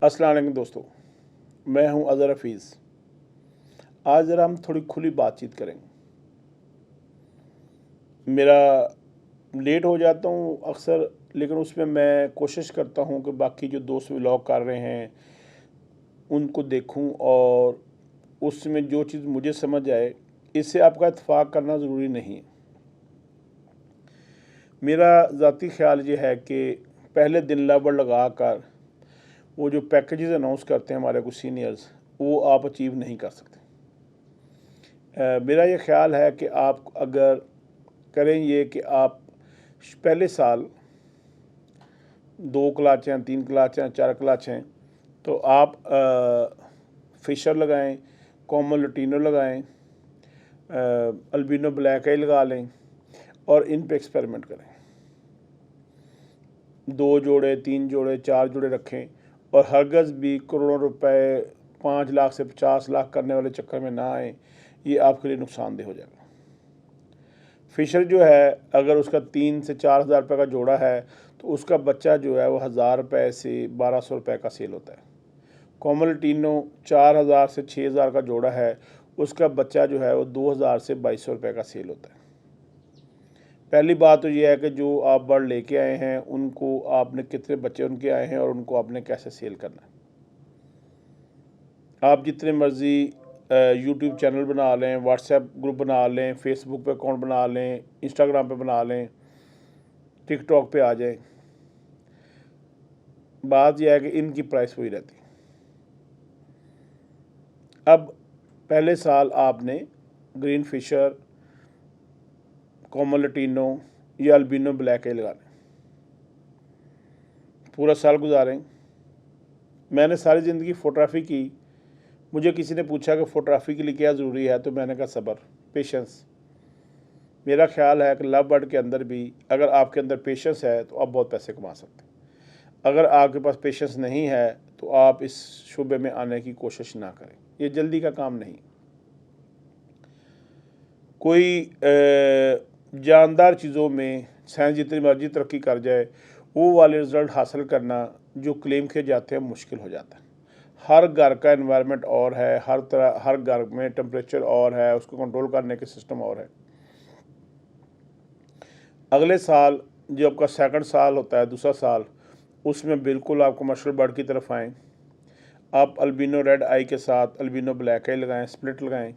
अस्सलाम वालेकुम दोस्तों, मैं हूं अज़हर हफीज़। आज ज़रा हम थोड़ी खुली बातचीत करेंगे। मेरा लेट हो जाता हूं अक्सर, लेकिन उसमें मैं कोशिश करता हूं कि बाकी जो दोस्त व्लॉग कर रहे हैं उनको देखूं और उसमें जो चीज़ मुझे समझ आए, इससे आपका इत्तेफाक करना ज़रूरी नहीं है। मेरा ज़ाती ख्याल ये है कि पहले दिन लबड़ लगा कर वो जो पैकेजेस अनाउंस करते हैं हमारे कुछ सीनियर्स, वो आप अचीव नहीं कर सकते। मेरा ये ख्याल है कि आप अगर करें ये कि आप पहले साल 2 क्लाचें, 3 क्लाचें, 4 क्लाचें, तो आप फिशर लगाएं, कॉमन लटीनो लगाएं, अल्बिनो ब्लैक आई लगा लें और इन पे एक्सपेरिमेंट करें। 2 जोड़े, 3 जोड़े, 4 जोड़े रखें और हरगज़ भी करोड़ों रुपए 5 लाख से 50 लाख करने वाले चक्कर में ना आए, ये आपके लिए नुकसानदेह हो जाएगा। फिशर जो है, अगर उसका 3 से 4 हज़ार रुपये का जोड़ा है तो उसका बच्चा जो है वो 1000 रुपये से 1200 रुपये का सेल होता है। कॉमन लटीनो 4000 से 6000 का जोड़ा है, उसका बच्चा जो है वो 2000 से 2200 रुपये का सेल होता है। पहली बात तो ये है कि जो आप बर्ड लेके आए हैं उनको आपने कितने बच्चे उनके आए हैं और उनको आपने कैसे सेल करना है। आप जितने मर्ज़ी यूट्यूब चैनल बना लें, व्हाट्सएप ग्रुप बना लें, फेसबुक पे अकाउंट बना लें, इंस्टाग्राम पे बना लें, टिकटॉक पे आ जाएं, बात यह है कि इनकी प्राइस वही रहती है। अब पहले साल आपने ग्रीन फिशर, कॉमन लटीनो या अल्बिनो ब्लैक आई लगाने, पूरा साल गुजारें। मैंने सारी ज़िंदगी फ़ोटोग्राफ़ी की। मुझे किसी ने पूछा कि फ़ोटोग्राफ़ी के लिए क्या ज़रूरी है, तो मैंने कहा सब्र, पेशेंस। मेरा ख्याल है कि लव बर्ड के अंदर भी अगर आपके अंदर पेशेंस है तो आप बहुत पैसे कमा सकते हैं। अगर आपके पास पेशेंस नहीं है तो आप इस शुबे में आने की कोशिश ना करें, ये जल्दी का काम नहीं। कोई जानदार चीज़ों में साइंस जितनी मर्जी तरक्की कर जाए, वो वाले रिज़ल्ट हासिल करना जो क्लेम किए जाते हैं मुश्किल हो जाता है। हर घर का एनवायरनमेंट और है, हर घर में टेम्परेचर और है, उसको कंट्रोल करने के सिस्टम और है। अगले साल जो आपका सेकंड साल होता है, दूसरा साल, उसमें बिल्कुल आप कमर्शियल बर्ड की तरफ आएँ। आप अल्बिनो रेड आई के साथ अल्बिनो ब्लैक आई लगाएं, स्प्लिट लगाएं।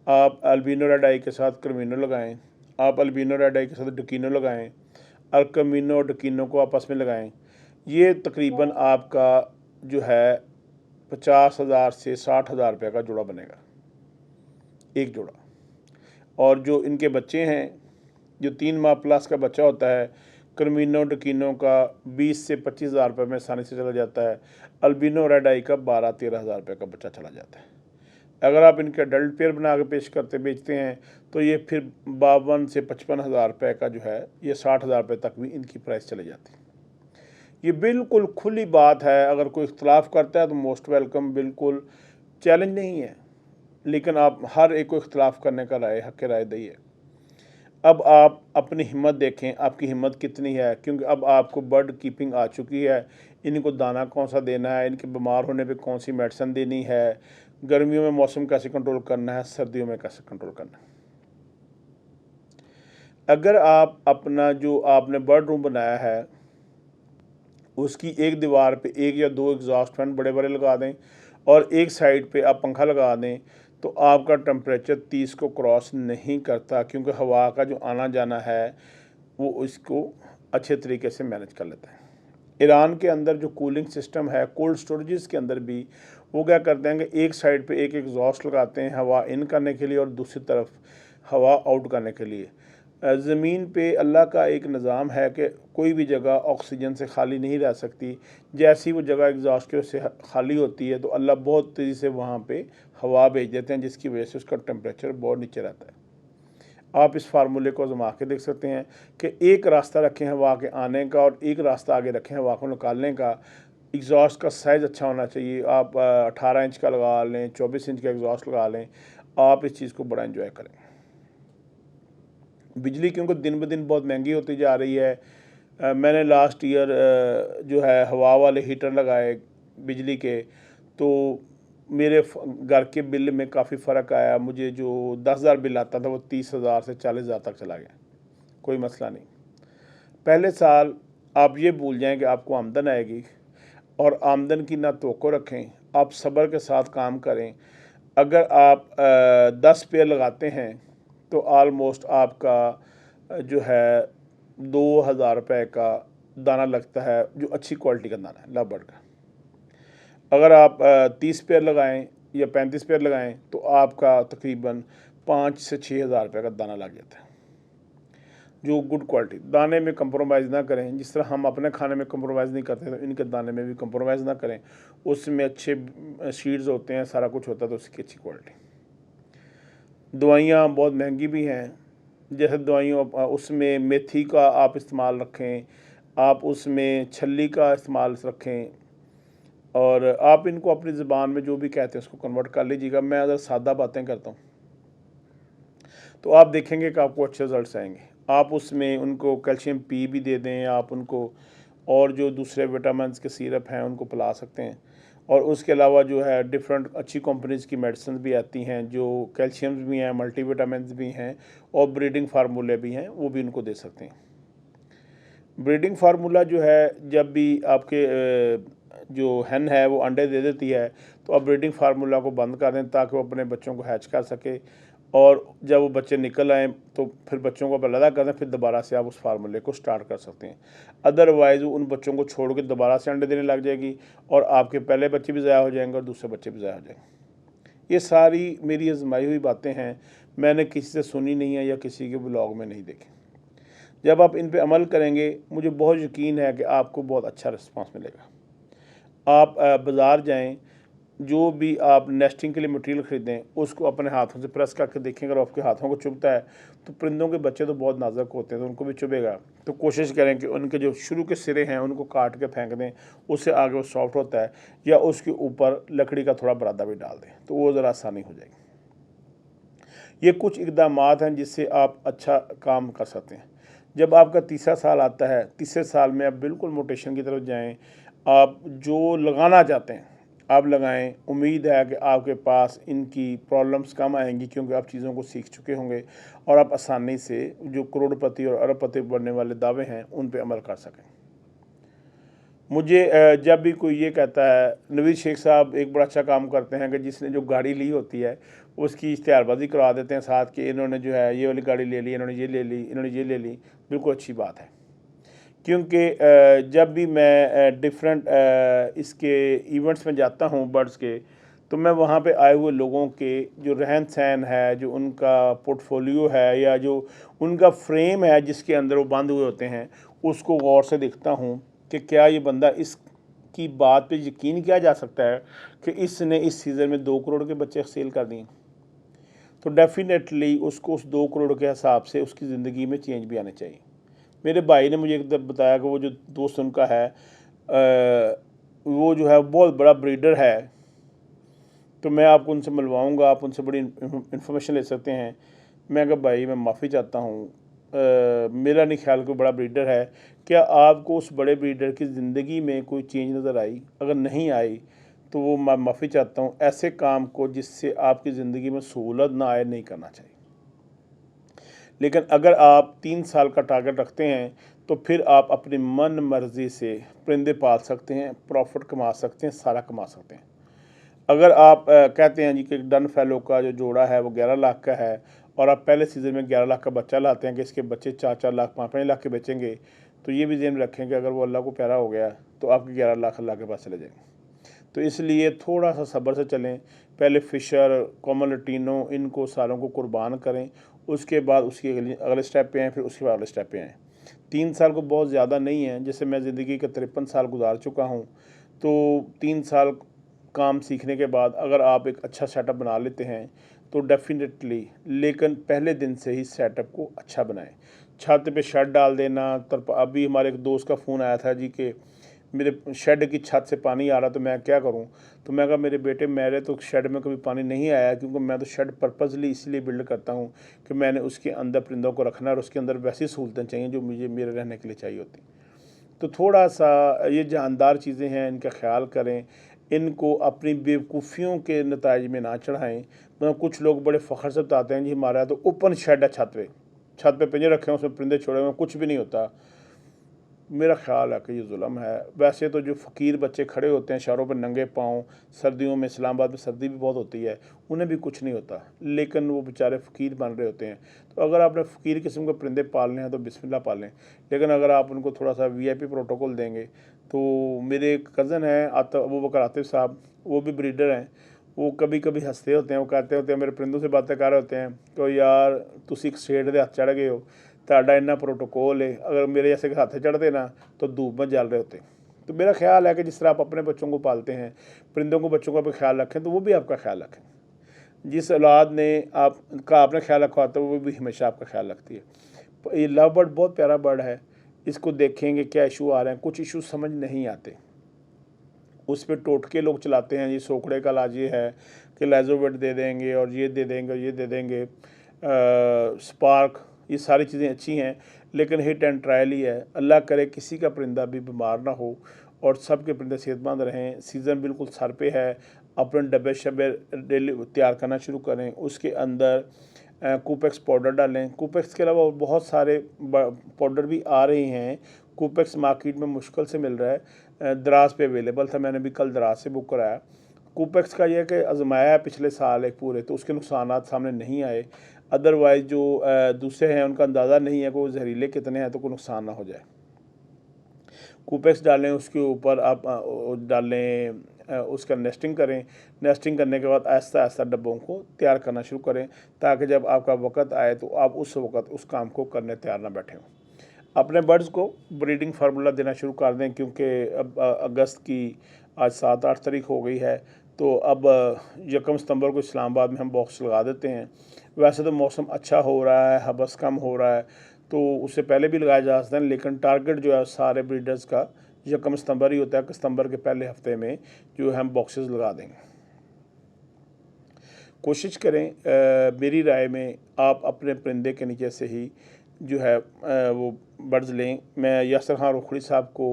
आप अल्बिनो रेड आई के साथ कर्मिनो लगाएं। आप अल्बिनो रेड आई के साथ डकिनो लगाएं और कर्मिनो और डकिनो को आपस में लगाएं। ये तकरीबन आपका जो है 50,000 से 60,000 रुपये का जोड़ा बनेगा, एक जोड़ा। और जो इनके बच्चे हैं, जो 3 माह प्लस का बच्चा होता है, कर्मिनो डकिनो का 20 से 25,000 रुपये में आसानी से चला जाता है। अल्बिनो रेड आई का 12-13 हज़ार रुपये का बच्चा चला जाता है। अगर आप इनके अडल्ट पेयर बना के पेश करते बेचते हैं तो ये फिर 52 से 55 हज़ार रुपये का जो है, ये 60 हज़ार रुपये तक भी इनकी प्राइस चली जाती है। ये बिल्कुल खुली बात है। अगर कोई इख्तलाफ करता है तो मोस्ट वेलकम, बिल्कुल चैलेंज नहीं है, लेकिन आप हर एक को इख्तलाफ करने का हक़ राय दइए। अब आप अपनी हिम्मत देखें, आपकी हिम्मत कितनी है, क्योंकि अब आपको बर्ड कीपिंग आ चुकी है। इनको दाना कौन सा देना है, इनके बीमार होने पे कौन सी मेडिसिन देनी है, गर्मियों में मौसम कैसे कंट्रोल करना है, सर्दियों में कैसे कंट्रोल करना है। अगर आप अपना जो आपने बर्ड रूम बनाया है उसकी एक दीवार पे 1 या 2 एग्जॉस्ट फैन बड़े बड़े लगा दें और एक साइड पे आप पंखा लगा दें, तो आपका टेम्परेचर 30 को क्रॉस नहीं करता, क्योंकि हवा का जो आना जाना है वो इसको अच्छे तरीके से मैनेज कर लेता है। ईरान के अंदर जो कूलिंग सिस्टम है, कोल्ड स्टोरेजेस के अंदर भी वो क्या करते हैं कि एक साइड पे एक एग्जॉस्ट लगाते हैं हवा इन करने के लिए और दूसरी तरफ हवा आउट करने के लिए। ज़मीन पे अल्लाह का एक निज़ाम है कि कोई भी जगह ऑक्सीजन से खाली नहीं रह सकती। जैसी वो जगह एग्जॉस्ट के से खाली होती है तो अल्लाह बहुत तेज़ी से वहाँ पे हवा भेज देते हैं, जिसकी वजह से उसका टेम्परेचर बहुत नीचे रहता है। आप इस फार्मूले को आज़मा के देख सकते हैं कि एक रास्ता रखें हवा के आने का और एक रास्ता आगे रखें हवा को निकालने का। एग्जॉस्ट का साइज़ अच्छा होना चाहिए। आप 18 इंच का लगा लें, 24 इंच का एग्जॉस्ट लगा लें, आप इस चीज़ को बड़ा एंजॉय करें। बिजली क्योंकि दिन ब दिन बहुत महंगी होती जा रही है। मैंने लास्ट ईयर जो है हवा वाले हीटर लगाए, बिजली के, तो मेरे घर के बिल में काफ़ी फ़र्क आया। मुझे जो 10,000 बिल आता था वो 30,000 से 40,000 तक चला गया। कोई मसला नहीं। पहले साल आप ये भूल जाएं कि आपको आमदन आएगी, और आमदन की ना तवक्को रखें, आप सब्र के साथ काम करें। अगर आप 10 पेड़ लगाते हैं तो आलमोस्ट आपका जो है 2,000 रुपये का दाना लगता है, जो अच्छी क्वालिटी का दाना है लव बर्ड का। अगर आप 30 पेड़ लगाएं या 35 पेड़ लगाएं तो आपका तकरीबन 5 से 6,000 रुपये का दाना लग जाता है, जो गुड क्वालिटी। दाने में कंप्रोमाइज़ ना करें, जिस तरह हम अपने खाने में कंप्रोमाइज़ नहीं करते तो इनके दाने में भी कंप्रोमाइज़ ना करें। उसमें अच्छे सीड्स होते हैं, सारा कुछ होता है, तो उसकी अच्छी क्वालिटी। दवाइयाँ बहुत महंगी भी हैं, जैसे दवाइयों उसमें मेथी का आप इस्तेमाल रखें, आप उसमें छल्ली का इस्तेमाल रखें, और आप इनको अपनी ज़ुबान में जो भी कहते हैं उसको कन्वर्ट कर लीजिएगा। मैं अगर सादा बातें करता हूँ तो आप देखेंगे कि आपको अच्छे रिजल्ट्स आएंगे। आप उसमें उनको कैल्शियम पी भी दे दें, आप उनको और जो दूसरे विटामिन के सिरप हैं उनको पिला सकते हैं। और उसके अलावा जो है डिफरेंट अच्छी कंपनीज़ की मेडिसिन भी आती हैं, जो कैल्शियम्स भी हैं, मल्टीविटामिन्स भी हैं, और ब्रीडिंग फार्मूले भी हैं, वो भी उनको दे सकते हैं। ब्रीडिंग फार्मूला जो है, जब भी आपके जो हैन है वो अंडे दे देती है, तो आप ब्रीडिंग फार्मूला को बंद कर दें ताकि वो अपने बच्चों को हैच कर सके, और जब वो बच्चे निकल आएँ तो फिर बच्चों को आप अलग कर दें, फिर दोबारा से आप उस फार्मूले को स्टार्ट कर सकते हैं। अदरवाइज़ उन बच्चों को छोड़ के दोबारा से अंडे देने लग जाएगी, और आपके पहले बच्चे भी ज़ाया हो जाएंगे और दूसरे बच्चे भी ज़ाया हो जाएंगे। ये सारी मेरी आजमाई हुई बातें हैं, मैंने किसी से सुनी नहीं है या किसी के ब्लॉग में नहीं देखी। जब आप इन पे अमल करेंगे, मुझे बहुत यकीन है कि आपको बहुत अच्छा रिस्पांस मिलेगा। आप बाज़ार जाएं, जो भी आप नेस्टिंग के लिए मटेरियल ख़रीदें, उसको अपने हाथों से प्रेस करके देखें। अगर आपके हाथों को चुभता है तो परिंदों के बच्चे तो बहुत नाजुक होते हैं, तो उनको भी चुभेगा। तो कोशिश करें कि उनके जो शुरू के सिरे हैं उनको काट के फेंक दें, उससे आगे वो सॉफ्ट होता है, या उसके ऊपर लकड़ी का थोड़ा बरादा भी डाल दें, तो वो ज़रा आसानी हो जाएगी। ये कुछ इक़दामात हैं जिससे आप अच्छा काम कर सकते हैं। जब आपका तीसरा साल आता है, तीसरे साल में आप बिल्कुल मोटेशन की तरफ जाएं। आप जो लगाना चाहते हैं आप लगाएं। उम्मीद है कि आपके पास इनकी प्रॉब्लम्स कम आएंगी, क्योंकि आप चीज़ों को सीख चुके होंगे और आप आसानी से जो करोड़पति और अरबपति बनने वाले दावे हैं उन पे अमल कर सकें। मुझे जब भी कोई ये कहता है, नवीद शेख साहब एक बड़ा अच्छा काम करते हैं कि जिसने जो गाड़ी ली होती है उसकी इश्तिहारबाजी करवा देते हैं साथ कि इन्होंने जो है ये वाली गाड़ी ले ली, इन्होंने ये ले ली, इन्होंने ये ले ली। बिल्कुल अच्छी बात है, क्योंकि जब भी मैं डिफरेंट इसके इवेंट्स में जाता हूँ बर्ड्स के, तो मैं वहाँ पे आए हुए लोगों के जो रहन सहन है, जो उनका पोर्टफोलियो है, या जो उनका फ्रेम है जिसके अंदर वो बंद हुए होते हैं, उसको गौर से देखता हूँ कि क्या ये बंदा इसकी बात पे यकीन किया जा सकता है कि इसने इस सीज़न में 2 करोड़ के बच्चे सेल कर दिए। तो डेफिनेटली उसको उस 2 करोड़ के हिसाब से उसकी ज़िंदगी में चेंज भी आने चाहिए। मेरे भाई ने मुझे एक दफ़ा बताया कि वो जो दोस्त उनका है वो जो है बहुत बड़ा ब्रीडर है, तो मैं आपको उनसे मिलवाऊंगा, आप उनसे बड़ी इन्फॉर्मेशन ले सकते हैं। मैं कहा भाई मैं माफ़ी चाहता हूँ, मेरा नहीं ख्याल कोई बड़ा ब्रीडर है। क्या आपको उस बड़े ब्रीडर की ज़िंदगी में कोई चेंज नज़र आई? अगर नहीं आई तो वो मैं माफ़ी चाहता हूँ। ऐसे काम को जिससे आपकी ज़िंदगी में सहूलत ना आए नहीं करना चाहिए। लेकिन अगर आप 3 साल का टारगेट रखते हैं तो फिर आप अपनी मन मर्ज़ी से परिंदे पाल सकते हैं, प्रॉफिट कमा सकते हैं, सारा कमा सकते हैं। अगर आप कहते हैं जी कि डन फेलो का जो जोड़ा है वो 11 लाख का है, और आप पहले सीज़न में 11 लाख का बच्चा लाते हैं कि इसके बच्चे 4-4 लाख 5-5 लाख के बेचेंगे, तो ये भी ज़हन में रखें कि अगर वो अल्लाह को प्यारा हो गया तो आपके 11 लाख अल्लाह के पास चले जाएंगे। तो इसलिए थोड़ा सा सब्र से चलें। पहले फ़िशर, कॉमन लटीनो, इनको सारों को कुर्बान करें, उसके बाद उसके अगले स्टेप पे आएँ, फिर उसके बाद अगले स्टेप पे आएँ। 3 साल को बहुत ज़्यादा नहीं है, जैसे मैं ज़िंदगी के 53 साल गुजार चुका हूँ, तो 3 साल काम सीखने के बाद अगर आप एक अच्छा सेटअप बना लेते हैं तो डेफिनेटली, लेकिन पहले दिन से ही सेटअप को अच्छा बनाएं। छत पे शेड डाल देना, अभी हमारे एक दोस्त का फ़ोन आया था जी कि मेरे शेड की छत से पानी आ रहा, तो मैं क्या करूं? तो मैं कहा मेरे बेटे, मेरे तो शेड में कभी पानी नहीं आया, क्योंकि मैं तो शेड पर्पसली इसलिए बिल्ड करता हूं कि मैंने उसके अंदर परिंदों को रखना है और उसके अंदर वैसी सहूलतें चाहिए जो मुझे मेरे रहने के लिए चाहिए होती। तो थोड़ा सा ये जानदार चीज़ें हैं, इनका ख्याल करें। इनको अपनी बेवकूफ़ियों के नताइज में ना चढ़ाएं। मतलब कुछ लोग बड़े फ़ख्र से बताते हैं जी हमारा तो ओपन शेड है, छत पे पिंजरे रखे हैं, उसमें परिंदे छोड़े हुए हैं, कुछ भी नहीं होता। मेरा ख़्याल है कि ये जुल्म है। वैसे तो जो फ़कीर बच्चे खड़े होते हैं शहरों पर नंगे पाँव, सर्दियों में इस्लामाबाद में सर्दी भी बहुत होती है, उन्हें भी कुछ नहीं होता, लेकिन वो बेचारे फ़कीर बन रहे होते हैं। तो अगर आपने फ़कीर किस्म के परिंदे पालने हैं तो बिस्मिल्लाह पालें, लेकिन अगर आप उनको थोड़ा सा वीआईपी प्रोटोकॉल देंगे तो मेरे एक कज़न हैं अबू बकर आतिफ़ साहब, वो भी ब्रीडर हैं। वो कभी कभी हंसते होते हैं, वो कहते होते हैं, मेरे परिंदों से बातें कर रहे होते हैं तो यार तुसी एक शेड के हथ चढ़ गए हो, ਤੁਹਾਡਾ ਇੰਨਾ प्रोटोकॉल है, अगर मेरे जैसे के हाथ चढ़ते ना तो धूप में जल रहे होते। तो मेरा ख्याल है कि जिस तरह आप अपने बच्चों को पालते हैं, परिंदों को बच्चों का भी ख्याल रखें, तो वो भी आपका ख्याल रखें। जिस औलाद ने आपका आपने ख्याल रखा होता है वो भी हमेशा आपका ख्याल रखती है। ये लव बर्ड बहुत प्यारा बर्ड है, इसको देखेंगे क्या इशू आ रहे हैं, कुछ इशू समझ नहीं आते, उस पर टोटके लोग चलाते हैं। ये सोखड़े का इलाज ये है कि लैजोवेट दे देंगे और ये दे देंगे और ये दे देंगे, स्पार्क, ये सारी चीज़ें अच्छी हैं, लेकिन हिट एंड ट्रायल ही है। अल्लाह करे किसी का परिंदा भी बीमार ना हो और सब के परिंदे सेहतमंद रहें। सीज़न बिल्कुल सर पे है, अपने डब्बे शब्बे डेली तैयार करना शुरू करें, उसके अंदर कूपेक्स पाउडर डालें। कूपेक्स के अलावा बहुत सारे पाउडर भी आ रहे हैं। कूपेक्स मार्केट में मुश्किल से मिल रहा है, दराज पे अवेलेबल था, मैंने भी कल दराज से बुक कराया। कूपेक्स का यह है कि आजमाया है पिछले साल एक पूरे, तो उसके नुकसानात सामने नहीं आए। अदरवाइज़ जो दूसरे हैं उनका अंदाज़ा नहीं है कि वो जहरीले कितने हैं, तो कोई नुकसान ना हो जाए। कूपेक्स डालें, उसके ऊपर आप डालें, उसका नेस्टिंग करें। नेस्टिंग करने के बाद आहिस्ता आहिस्ता डब्बों को तैयार करना शुरू करें, ताकि जब आपका वक़्त आए तो आप उस वक़्त उस काम को करने तैयार ना बैठें। अपने बर्ड्स को ब्रीडिंग फार्मूला देना शुरू कर दें, क्योंकि अब अगस्त की आज 7-8 तारीख हो गई है, तो अब 1 सितंबर को इस्लामाबाद में हम बॉक्स लगा देते हैं। वैसे तो मौसम अच्छा हो रहा है, हबस कम हो रहा है, तो उससे पहले भी लगाया जा सकता है, लेकिन टारगेट जो है सारे ब्रीडर्स का 1 सितंबर ही होता है कि सितंबर के पहले हफ्ते में जो है हम बॉक्सेस लगा देंगे। कोशिश करें, मेरी राय में आप अपने परिंदे के नीचे से ही जो है वो बर्ड्स लें। मैं यासर खान रोखड़ी साहब को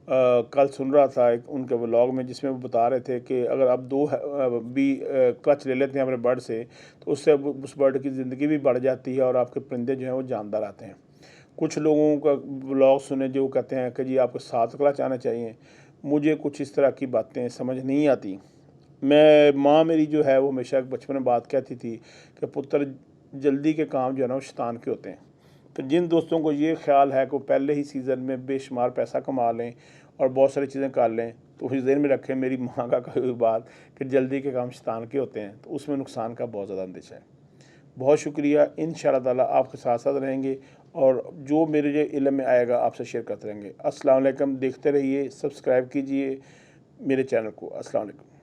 कल सुन रहा था एक उनके व्लॉग में, जिसमें वो बता रहे थे कि अगर आप 2 भी क्लच ले लेते हैं अपने बर्ड से, तो उससे उस बर्ड की ज़िंदगी भी बढ़ जाती है और आपके परिंदे जो हैं वो जानदार आते हैं। कुछ लोगों का व्लॉग सुने जो कहते हैं कि जी आपको 7 क्लच आने चाहिए। मुझे कुछ इस तरह की बातें समझ नहीं आती। माँ मेरी जो है वो हमेशा बचपन में बात कहती थी कि पुत्र जल्दी के काम जो है ना वो शैतान के होते हैं। तो जिन दोस्तों को ये ख्याल है कि वो पहले ही सीज़न में बेशुमार पैसा कमा लें और बहुत सारी चीज़ें कर लें, तो इस ज़हन में रखें मेरी माँ का कही हुई बात कि जल्दी के काम शैतान के होते हैं, तो उसमें नुकसान का बहुत ज़्यादा अंदेशा है। बहुत शुक्रिया। इंशाअल्लाह ताला आपके साथ साथ रहेंगे और जो मेरे इल्म में आएगा आपसे शेयर करते रहेंगे। अस्सलाम वालेकुम। देखते रहिए, सब्सक्राइब कीजिए मेरे चैनल को। अस्सलाम वालेकुम।